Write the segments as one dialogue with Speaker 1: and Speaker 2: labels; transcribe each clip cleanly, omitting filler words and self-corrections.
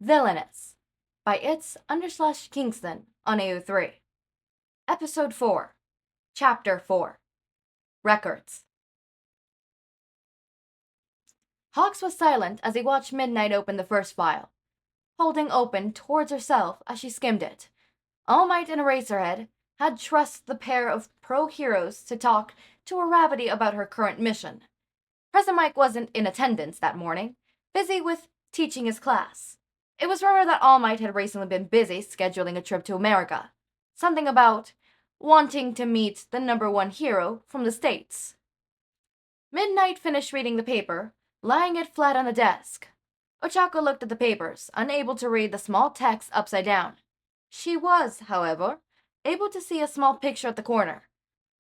Speaker 1: Villainous by its_Kingston on AO3. Episode 4, Chapter 4, Records. Hawks was silent as he watched Midnight open the first file, holding open towards herself as she skimmed it. All Might and Eraserhead had trusted the pair of pro-heroes to talk to Aravity about her current mission. President Mike wasn't in attendance that morning, busy with teaching his class. It was rumored that All Might had recently been busy scheduling a trip to America. Something about wanting to meet the #1 hero from the States. Midnight finished reading the paper, laying it flat on the desk. Ochako looked at the papers, unable to read the small text upside down. She was, however, able to see a small picture at the corner.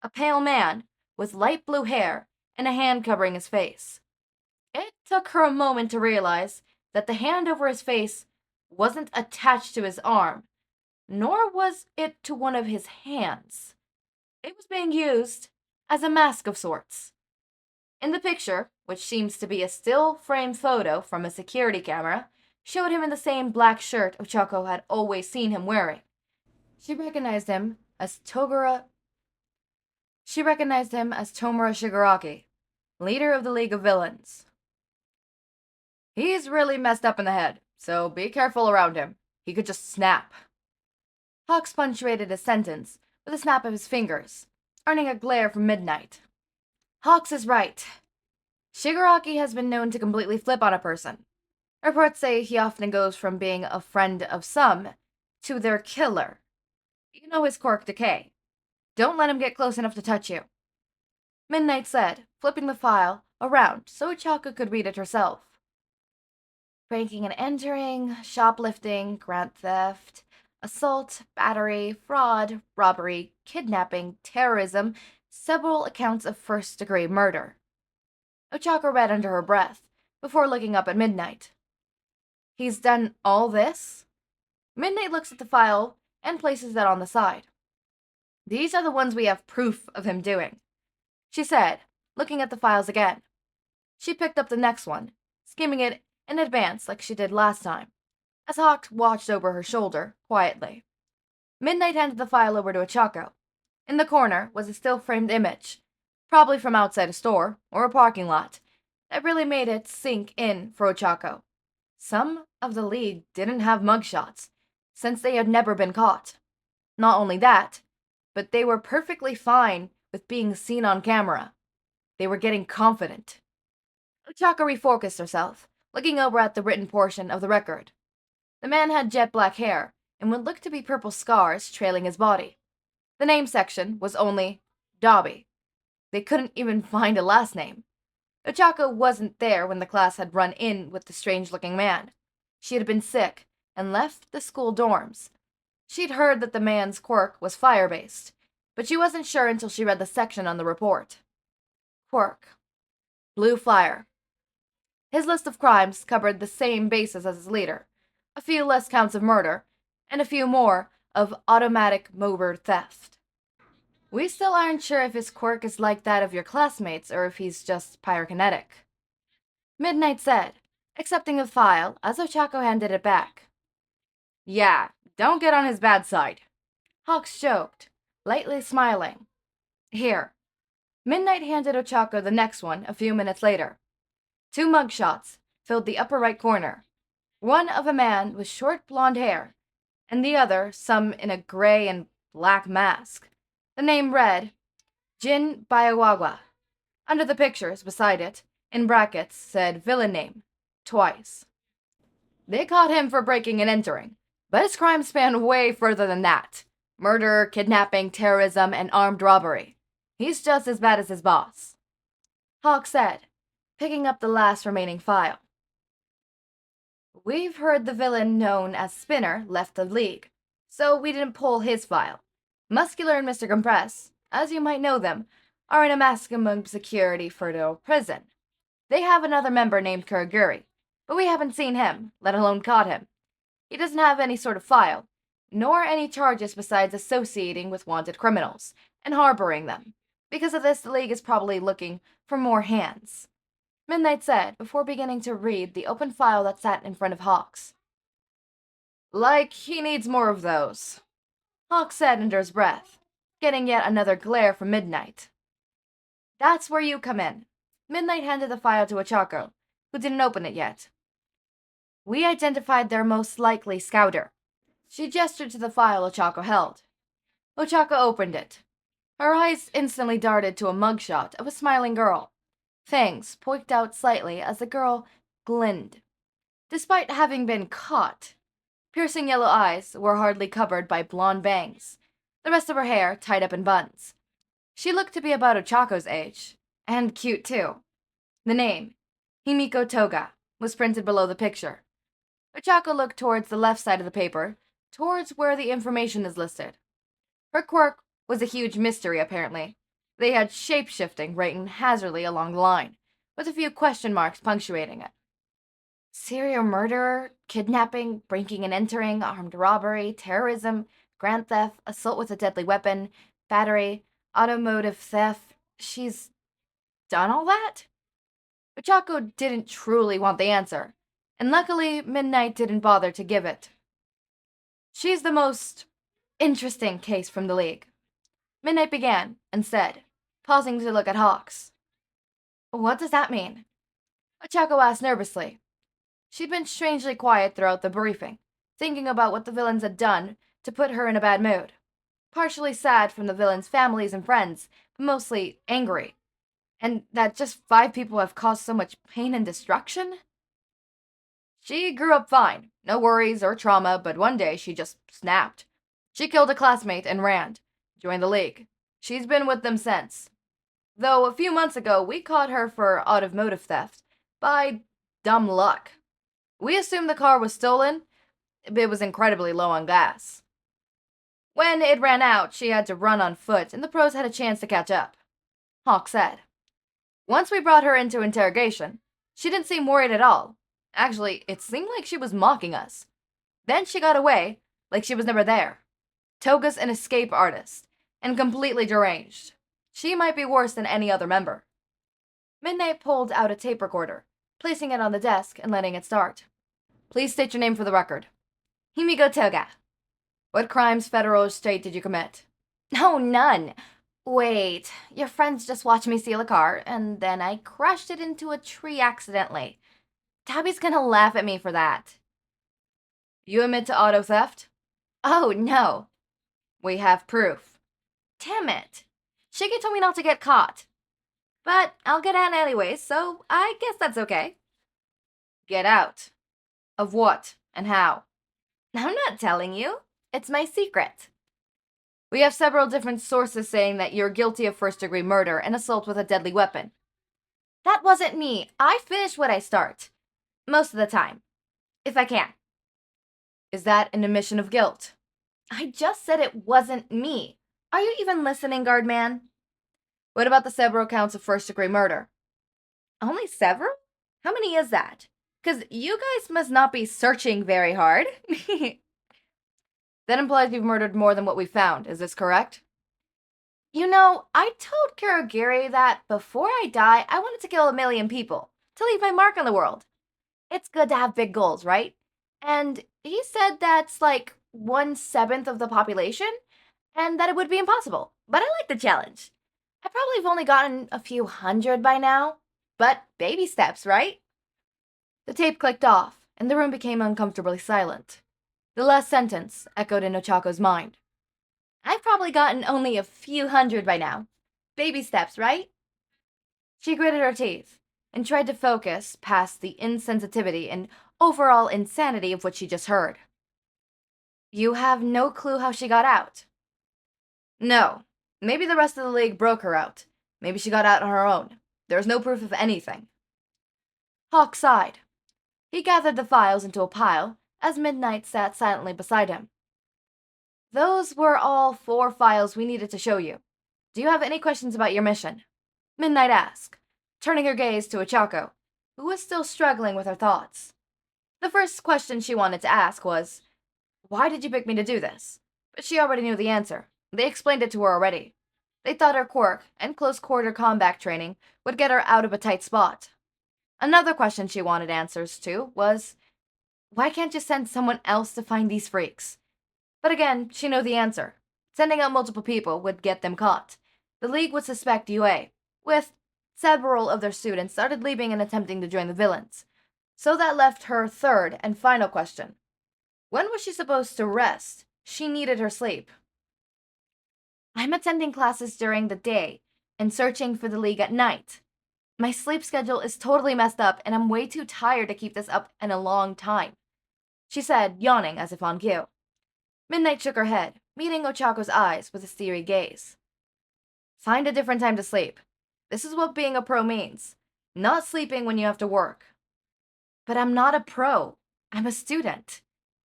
Speaker 1: A pale man with light blue hair and a hand covering his face. It took her a moment to realize that the hand over his face wasn't attached to his arm, nor was it to one of his hands. It was being used as a mask of sorts. In the picture, which seems to be a still-frame photo from a security camera, showed him in the same black shirt Ochako had always seen him wearing. She recognized him as Tomura Shigaraki, leader of the League of Villains. He's really messed up in the head, so be careful around him. He could just snap. Hawks punctuated his sentence with a snap of his fingers, earning a glare from Midnight. Hawks is right. Shigaraki has been known to completely flip on a person. Reports say he often goes from being a friend of some to their killer. You know his quirk, Decay. Don't let him get close enough to touch you. Midnight said, flipping the file around so Ochako could read it herself. Breaking and entering, shoplifting, grand theft, assault, battery, fraud, robbery, kidnapping, terrorism, several accounts of first-degree murder. Ochako read under her breath, before looking up at Midnight. He's done all this? Midnight looks at the file and places it on the side. These are the ones we have proof of him doing, she said, looking at the files again. She picked up the next one, skimming it in advance like she did last time, as Hawks watched over her shoulder, quietly. Midnight handed the file over to Ochako. In the corner was a still-framed image, probably from outside a store or a parking lot, that really made it sink in for Ochako. Some of the League didn't have mugshots, since they had never been caught. Not only that, but they were perfectly fine with being seen on camera. They were getting confident. Ochako refocused herself, looking over at the written portion of the record. The man had jet black hair, and what looked to be purple scars trailing his body. The name section was only Dobby. They couldn't even find a last name. Ochako wasn't there when the class had run in with the strange-looking man. She had been sick and left the school dorms. She'd heard that the man's quirk was fire-based, but she wasn't sure until she read the section on the report. Quirk. Blue fire. His list of crimes covered the same bases as his leader, a few less counts of murder, and a few more of automatic mobile theft. We still aren't sure if his quirk is like that of your classmates or if he's just pyrokinetic. Midnight said, accepting the file as Ochako handed it back. Yeah, don't get on his bad side. Hawks joked, lightly smiling. Here. Midnight handed Ochako the next one a few minutes later. 2 mugshots filled the upper right corner, one of a man with short blonde hair, and the other some in a gray and black mask. The name read, Jin Baiwawa. Under the pictures, beside it, in brackets, said villain name, twice. They caught him for breaking and entering, but his crimes span way further than that. Murder, kidnapping, terrorism, and armed robbery. He's just as bad as his boss. Hawk said, picking up the last remaining file. We've heard the villain known as Spinner left the League, so we didn't pull his file. Muscular and Mr. Compress, as you might know them, are in a maximum security Furdo prison. They have another member named Kuraguri, but we haven't seen him, let alone caught him. He doesn't have any sort of file, nor any charges besides associating with wanted criminals and harboring them. Because of this, the League is probably looking for more hands. Midnight said, before beginning to read the open file that sat in front of Hawks. Like he needs more of those, Hawk said under his breath, getting yet another glare from Midnight. That's where you come in. Midnight handed the file to Ochako, who didn't open it yet. We identified their most likely scouter. She gestured to the file Ochako held. Ochako opened it. Her eyes instantly darted to a mugshot of a smiling girl. Fangs poked out slightly as the girl glinned. Despite having been caught, piercing yellow eyes were hardly covered by blonde bangs, the rest of her hair tied up in buns. She looked to be about Ochako's age, and cute too. The name, Himiko Toga, was printed below the picture. Ochako looked towards the left side of the paper, towards where the information is listed. Her quirk was a huge mystery, apparently. They had shape-shifting written haphazardly along the line, with a few question marks punctuating it. Serial murderer, kidnapping, breaking and entering, armed robbery, terrorism, grand theft, assault with a deadly weapon, battery, automotive theft. She's done all that? Ochako didn't truly want the answer, and luckily Midnight didn't bother to give it. She's the most interesting case from the League. Midnight began, and said, pausing to look at Hawks. What does that mean? Ochako asked nervously. She'd been strangely quiet throughout the briefing, thinking about what the villains had done to put her in a bad mood. Partially sad from the villains' families and friends, but mostly angry. And that just 5 people have caused so much pain and destruction? She grew up fine, no worries or trauma, but one day she just snapped. She killed a classmate and ran, joined the League. She's been with them since. Though a few months ago we caught her for automotive theft, by dumb luck. We assumed the car was stolen, but it was incredibly low on gas. When it ran out, she had to run on foot, and the pros had a chance to catch up, Hawk said. Once we brought her into interrogation, she didn't seem worried at all. Actually, it seemed like she was mocking us. Then she got away, like she was never there. Toga's an escape artist, and completely deranged. She might be worse than any other member. Midnight pulled out a tape recorder, placing it on the desk and letting it start. Please state your name for the record. Himiko Toga. What crimes, federal or state, did you commit? Oh, none. Wait, your friends just watched me steal a car, and then I crashed it into a tree accidentally. Tabby's gonna laugh at me for that. You admit to auto theft? Oh, no. We have proof. Damn it. Shiki told me not to get caught. But I'll get out anyway, so I guess that's okay. Get out. Of what and how? I'm not telling you. It's my secret. We have several different sources saying that you're guilty of first-degree murder and assault with a deadly weapon. That wasn't me. I finish what I start. Most of the time. If I can. Is that an admission of guilt? I just said it wasn't me. Are you even listening, Guardman? What about the several counts of first-degree murder? Only several? How many is that? 'Cause you guys must not be searching very hard. That implies you've murdered more than what we found. Is this correct? You know, I told Kurogiri that before I die, I wanted to kill 1,000,000 people, to leave my mark on the world. It's good to have big goals, right? And he said that's like 1/7 of the population, and that it would be impossible. But I like the challenge. I probably have only gotten a few hundred by now, but baby steps, right? The tape clicked off, and the room became uncomfortably silent. The last sentence echoed in Ochako's mind. I've probably gotten only a few hundred by now. Baby steps, right? She gritted her teeth and tried to focus past the insensitivity and overall insanity of what she just heard. You have no clue how she got out? No. Maybe the rest of the League broke her out. Maybe she got out on her own. There's no proof of anything. Hawk sighed. He gathered the files into a pile as Midnight sat silently beside him. Those were all 4 files we needed to show you. Do you have any questions about your mission? Midnight asked, turning her gaze to Ochako, who was still struggling with her thoughts. The first question she wanted to ask was, why did you pick me to do this? But she already knew the answer. They explained it to her already. They thought her quirk and close-quarter combat training would get her out of a tight spot. Another question she wanted answers to was, Why can't you send someone else to find these freaks? But again, she knew the answer. Sending out multiple people would get them caught. The League would suspect UA, with several of their students started leaving and attempting to join the villains. So that left her third and final question. When was she supposed to rest? She needed her sleep. I'm attending classes during the day and searching for the League at night. My sleep schedule is totally messed up and I'm way too tired to keep this up in a long time, she said, yawning as if on cue. Midnight shook her head, meeting Ochako's eyes with a steely gaze. Find a different time to sleep. This is what being a pro means. Not sleeping when you have to work. But I'm not a pro. I'm a student,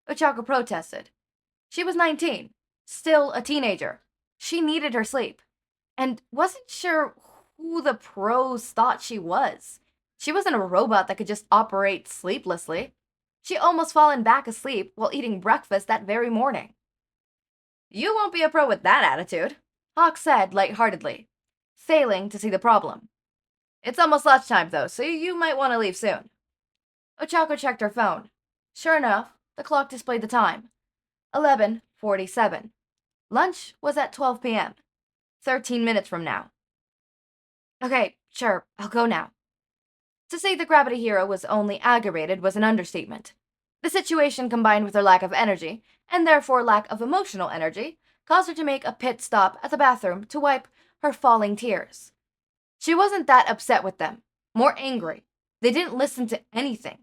Speaker 1: Ochako protested. She was 19, still a teenager. She needed her sleep, and wasn't sure who the pros thought she was. She wasn't a robot that could just operate sleeplessly. She almost fallen back asleep while eating breakfast that very morning. You won't be a pro with that attitude, Hawk said lightheartedly, failing to see the problem. It's almost lunchtime though, so you might want to leave soon. Ochako checked her phone. Sure enough, the clock displayed the time. 11:47. Lunch was at 12 p.m. 13 minutes from now. Okay, sure, I'll go now. To say the Gravity Hero was only aggravated was an understatement. The situation, combined with her lack of energy, and therefore lack of emotional energy, caused her to make a pit stop at the bathroom to wipe her falling tears. She wasn't that upset with them, more angry. They didn't listen to anything.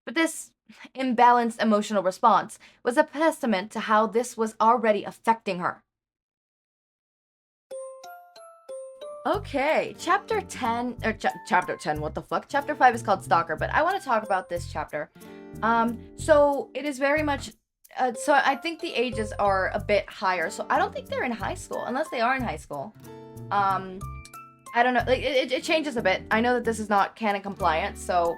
Speaker 1: But this imbalanced emotional response was a testament to how this was already affecting her. Okay, chapter 10, chapter 10, what the fuck? Chapter 5 is called Stalker, but I want to talk about this chapter. So it is very much, so I think the ages are a bit higher, so I don't think they're in high school, unless they are in high school. I don't know, like, it changes a bit. I know that this is not Canon Compliant, so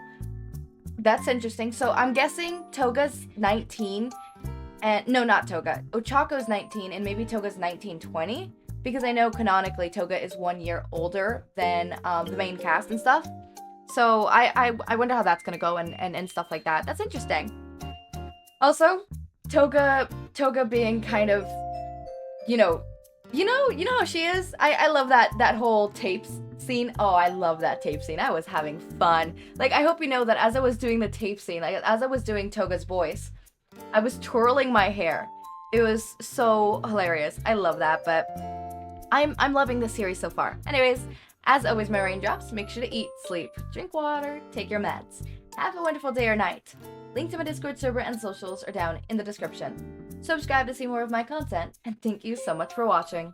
Speaker 1: that's interesting. So I'm guessing Toga's 19, and no, not Toga. Ochako's 19, and maybe Toga's 19-20, because I know canonically Toga is 1 year older than the main cast and stuff. So I wonder how that's gonna go and stuff like that. That's interesting. Also, Toga being kind of, you know how she is. I love that whole tapes scene. Oh, I love that tape scene. I was having fun. Like, I hope you know that as I was doing the tape scene, like as I was doing Toga's voice, I was twirling my hair. It was so hilarious. I love that, but I'm loving this series so far. Anyways, as always, my raindrops, make sure to eat, sleep, drink water, take your meds. Have a wonderful day or night. Link to my Discord server and socials are down in the description. Subscribe to see more of my content, and thank you so much for watching.